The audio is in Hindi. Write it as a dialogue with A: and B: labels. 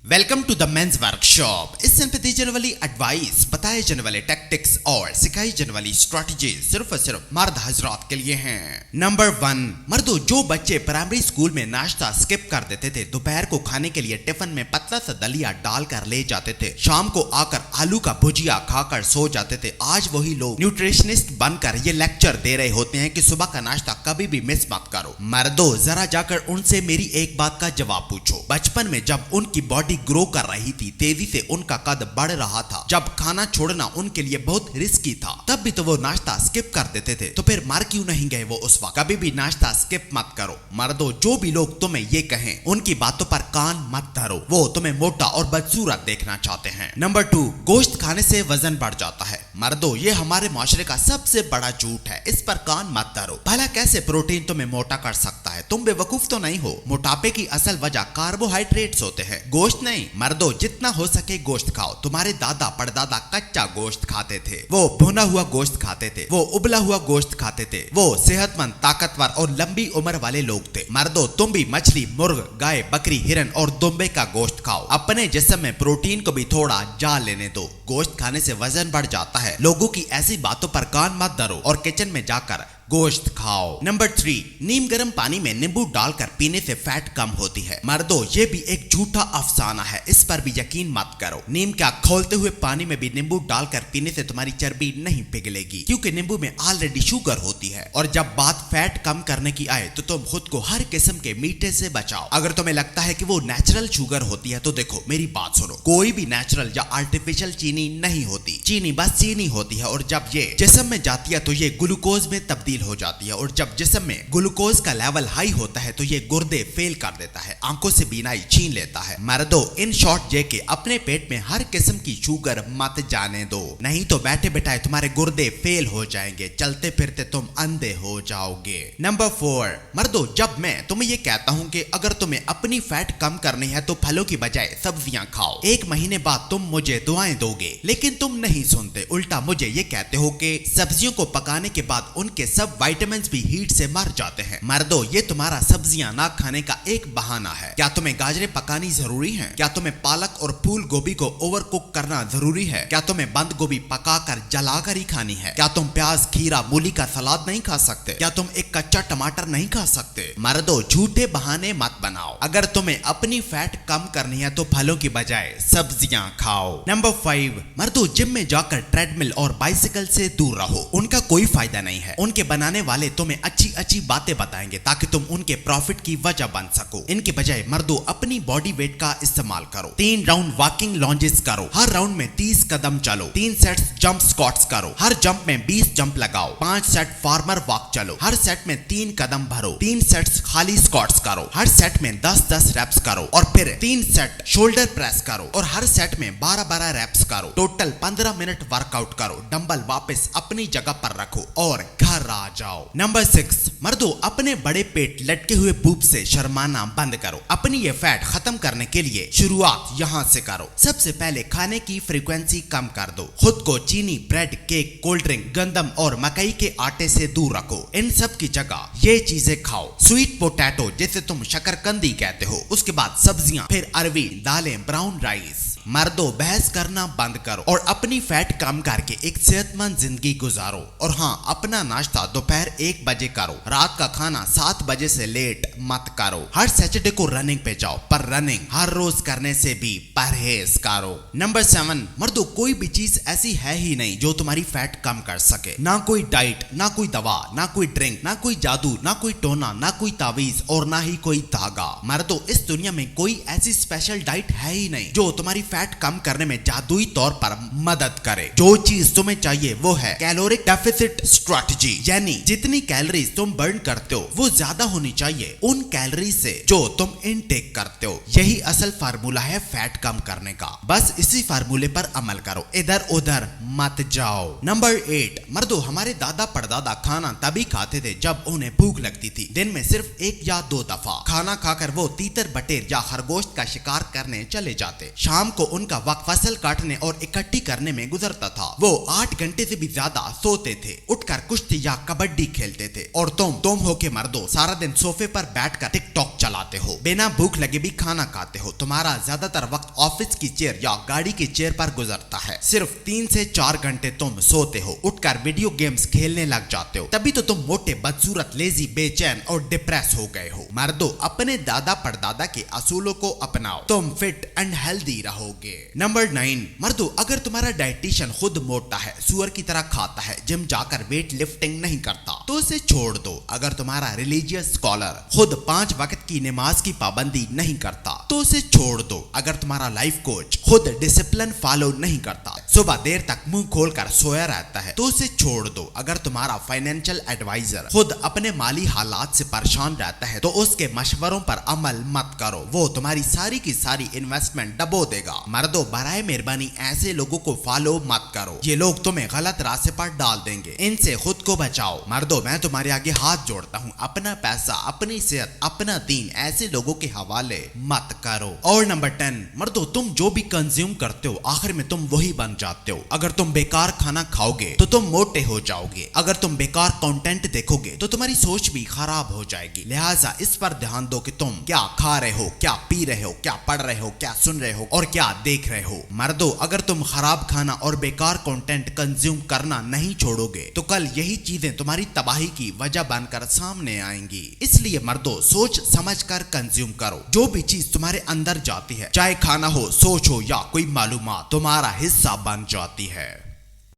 A: Welcome to the men's workshop. इस चैनल पे दी जाने वाली एडवाइस, बताए जाने वाले टैक्टिक्स और सिखाई जाने वाली स्ट्रेटजी सिर्फ और सिर्फ मर्द हजरात के लिए हैं। नंबर 1, मर्दों, जो बच्चे प्राइमरी स्कूल में नाश्ता स्किप कर देते थे, दोपहर को खाने के लिए टिफिन में पतला सा दलिया डालकर ले जाते थे, शाम को आकर आलू का भुजिया खाकर सो जाते थे, आज वही लोग न्यूट्रिशनिस्ट बनकर ये लेक्चर दे रहे होते हैं कि सुबह का नाश्ता कभी भी मिस मत करो। मर्दों, जरा जाकर उनसे मेरी एक बात का जवाब पूछो। बचपन में जब उनकी बॉडी ग्रो कर रही थी, तेजी से उनका कद बढ़ रहा था, जब खाना छोड़ना उनके लिए बहुत रिस्की था, तब भी तो वो नाश्ता स्किप कर देते थे, तो फिर मर क्यों नहीं गए वो उस वक्त? कभी भी नाश्ता स्किप मत करो। मर्दों, जो भी लोग तुम्हें ये कहें, उनकी बातों पर कान मत धरो, वो तुम्हें मोटा और बदसूरत देखना चाहते हैं। नंबर 2, गोश्त खाने से वजन बढ़ जाता है। मर्दों, ये हमारे माशरे का सबसे बड़ा झूठ है, इस पर कान मत धरो। भला कैसे प्रोटीन तुम्हें मोटा कर सकता है? तुम बेवकूफ तो नहीं हो। मोटापे की असल वजह कार्बोहाइड्रेट्स होते हैं, गोश्त नहीं। मर्दों, जितना हो सके गोश्त खाओ। तुम्हारे दादा परदादा कच्चा गोश्त खाते थे, वो भुना हुआ गोश्त खाते थे, वो उबला हुआ गोश्त खाते थे, वो सेहतमंद, ताकतवर और लंबी उम्र वाले लोग थे। मर्दों, तुम भी मछली, मुर्ग, गाय, बकरी, हिरन और दुम्बे का गोश्त खाओ। अपने जिस्म में प्रोटीन को भी थोड़ा जा लेने दो। गोश्त खाने से वजन बढ़ जाता है। लोगों की ऐसी बातों पर कान मत धरो और किचन में जाकर गोश्त खाओ। नंबर 3, नीम गर्म पानी में नींबू डालकर पीने से फैट कम होती है। मर्दों, ये भी एक झूठा अफसाना है, इस पर भी यकीन मत करो। नीम का खौलते हुए पानी में भी नींबू डालकर पीने से तुम्हारी चर्बी नहीं पिघलेगी, क्योंकि नींबू में ऑलरेडी शुगर होती है। और जब बात फैट कम करने की आए तो तुम खुद को हर किस्म के मीठे से बचाओ। अगर तुम्हें लगता है कि वो नेचुरल शुगर होती है, तो देखो मेरी बात सुनो, कोई भी नेचुरल या आर्टिफिशियल चीनी नहीं होती। चीनी बस चीनी होती है, और जब ये जिस्म में जाती है तो ये ग्लूकोज में तब्दील हो जाती है, और जब जिस्म में ग्लूकोज का लेवल हाई होता है तो ये गुर्दे फेल कर देता है, आंखों से बीनाई छीन लेता है। मर्दों, इन शॉर्ट जे के अपने पेट में हर किस्म की शुगर मत जाने दो, नहीं तो बैठे बैठाए तुम्हारे गुर्दे फेल हो जाएंगे, चलते फिरते तुम अंधे हो जाओगे। नंबर 4, मर्दों, जब मैं तुम्हें ये कहता हूँ कि अगर तुम्हें अपनी फैट कम करनी है तो फलों की बजाय सब्जियां खाओ, 1 महीने बाद तुम मुझे दुआएं दोगे, लेकिन तुम नहीं सुनते। उल्टा मुझे ये कहते हो कि सब्जियों को पकाने के बाद उनके सब विटामिन भी हीट से मर जाते हैं। मर्दों, ये तुम्हारा सब्जियां ना खाने का एक बहाना है। क्या तुम्हें गाजरें पकानी जरूरी है? क्या तुम्हें पालक और फूल गोभी को ओवर कुक करना जरूरी है? क्या तुम्हें बंद गोभी पकाकर जलाकर ही खानी है? क्या तुम प्याज, खीरा, मूली का सलाद नहीं खा सकते? क्या तुम एक कच्चा टमाटर नहीं खा सकते? मर्दों, झूठे बहाने मत बनाओ। अगर तुम्हें अपनी फैट कम करनी है तो फलों की बजाय सब्जियां खाओ। नंबर 5, मर्दों, जिम में जाकर ट्रेडमिल और बाइसिकल से दूर रहो, उनका कोई फायदा नहीं है। उनके बनाने वाले तुम्हें अच्छी अच्छी बातें बताएंगे ताकि तुम उनके प्रॉफिट की वजह बन सको। इनके बजाय मर्दों, अपनी बॉडी वेट का इस्तेमाल करो। 3 राउंड वॉकिंग लॉन्जेस करो, हर राउंड में 30 कदम चलो। 3 सेट्स जंप स्क्वाट्स करो, हर जंप में 20 जंप लगाओ। 5 सेट फार्मर वॉक चलो, हर सेट में 3 कदम भरो। 3 सेट्स खाली स्क्वाट्स करो, हर सेट में 10-10 रेप्स करो, और फिर 3 सेट शोल्डर प्रेस करो और हर सेट में 12-12 रेप्स करो। टोटल 15 मिनट वर्कआउट करो। डंबल वापस अपनी जगह पर रखो और घर आ जाओ। नंबर 6, मर्दों, अपने बड़े पेट, लटके हुए बूब से शर्माना बंद करो। अपनी ये फैट खत्म करने के लिए शुरुआत यहाँ से करो। सबसे पहले खाने की फ्रीक्वेंसी कम कर दो। खुद को चीनी, ब्रेड, केक, कोल्ड ड्रिंक, गंदम और मकई के आटे से दूर रखो। इन सब की जगह ये चीजें खाओ। स्वीट पोटैटो, जिसे तुम शकरकंदी कहते हो, उसके बाद सब्जियां, फिर अरवी, दालें, ब्राउन राइस। मर्दों, बहस करना बंद करो और अपनी फैट कम करके एक सेहतमंद जिंदगी गुजारो। और हाँ, अपना नाश्ता दोपहर 1 बजे करो, रात का खाना 7 बजे से लेट मत करो। हर सैटरडे को रनिंग पे जाओ, पर रनिंग हर रोज करने से भी परहेज करो। नंबर 7, मर्दों, कोई भी चीज ऐसी है ही नहीं जो तुम्हारी फैट कम कर सके। ना कोई डाइट, ना कोई दवा, ना कोई ड्रिंक, ना कोई जादू, ना कोई टोना, ना कोई तावीज और ना ही कोई धागा। मर्दों, इस दुनिया में कोई ऐसी स्पेशल डाइट है ही नहीं जो तुम्हारी फैट कम करने में जादुई तौर पर मदद करे। जो चीज तुम्हें चाहिए वो है कैलोरिक डेफिसिट स्ट्रेटजी, यानी जितनी कैलोरीज तुम बर्न करते हो वो ज्यादा होनी चाहिए उन कैलोरी से जो तुम इनटेक करते हो। यही असल फार्मूला है फैट कम करने का। बस इसी फार्मूले पर अमल करो, इधर उधर मत जाओ। नंबर 8, मर्दों, हमारे दादा परदादा खाना तभी खाते थे जब उन्हें भूख लगती थी। दिन में सिर्फ 1 या 2 दफा खाना खाकर वो तीतर बटेर या खरगोश का शिकार करने चले जाते। शाम को उनका वक्त फसल काटने और इकट्ठी करने में गुजरता था। वो 8 घंटे से भी ज्यादा सोते थे, उठकर कुश्ती या कबड्डी खेलते थे। और तुम हो के मर्दों सारा दिन सोफे पर बैठकर टिकटॉक चलाते हो, बिना भूख लगे भी खाना खाते हो। तुम्हारा ज्यादातर वक्त ऑफिस की चेयर या गाड़ी की चेयर पर गुजरता है। सिर्फ 3 से 4 घंटे तुम सोते हो, उठकर वीडियो गेम्स खेलने लग जाते हो। तभी तो तुम मोटे, बदसूरत, लेजी, बेचैन और डिप्रेस हो गए हो। मर्दों अपने दादा परदादा के असूलों को अपनाओ, तुम फिट एंड हेल्दी रहोगे। नंबर 9, मर्दों अगर तुम्हारा डाइटिशियन खुद मोटा है, सुअर की तरह खाता है, जिम जाकर वेट लिफ्टिंग नहीं करता, तो उसे छोड़ दो। अगर तुम्हारा रिलीजियस स्कॉलर खुद 5 वक्त की नमाज की पाबंदी नहीं करता, तो उसे छोड़ दो। अगर तुम्हारा लाइफ कोच खुद डिसिप्लिन फॉलो नहीं करता, सुबह देर तक मुंह खोलकर सोया रहता है, तो उसे छोड़ दो। अगर तुम्हारा फाइनेंशियल एडवाइजर खुद अपने माली हालात से परेशान रहता है, तो उसके मशवरों पर अमल मत करो, वो तुम्हारी सारी की सारी इन्वेस्टमेंट डबो देगा। मर्दों बराए मेहरबानी ऐसे लोगों को फॉलो मत करो, ये लोग तुम्हें गलत रास्ते पर डाल देंगे, इनसे खुद को बचाओ। मर्दों मैं तुम्हारे आगे हाथ जोड़ता हूँ, अपना पैसा, अपनी सेहत, अपना दीन ऐसे लोगों के हवाले मत करो। और नंबर 10, मर्दों तुम जो भी कंज्यूम करते हो आखिर में तुम वही बन जाते हो। अगर तुम बेकार खाना खाओगे तो तुम मोटे हो जाओगे, अगर तुम बेकार कंटेंट देखोगे तो तुम्हारी सोच भी खराब हो जाएगी। लिहाजा इस पर ध्यान दो कि तुम क्या खा रहे हो, क्या पी रहे हो, क्या पढ़ रहे हो, क्या सुन रहे हो और क्या देख रहे हो। मर्दों अगर तुम खराब खाना और बेकार कंटेंट कंज्यूम करना नहीं छोड़ोगे तो कल यही चीजें तुम्हारी तबाही की वजह बनकर सामने आएंगी। इसलिए मर्दों सोच समझ कर कंज्यूम करो। जो भी चीज तुम्हारे अंदर जाती है, चाहे खाना हो, सोच हो या कोई मालूमात, तुम्हारा हिस्सा बन जाती है।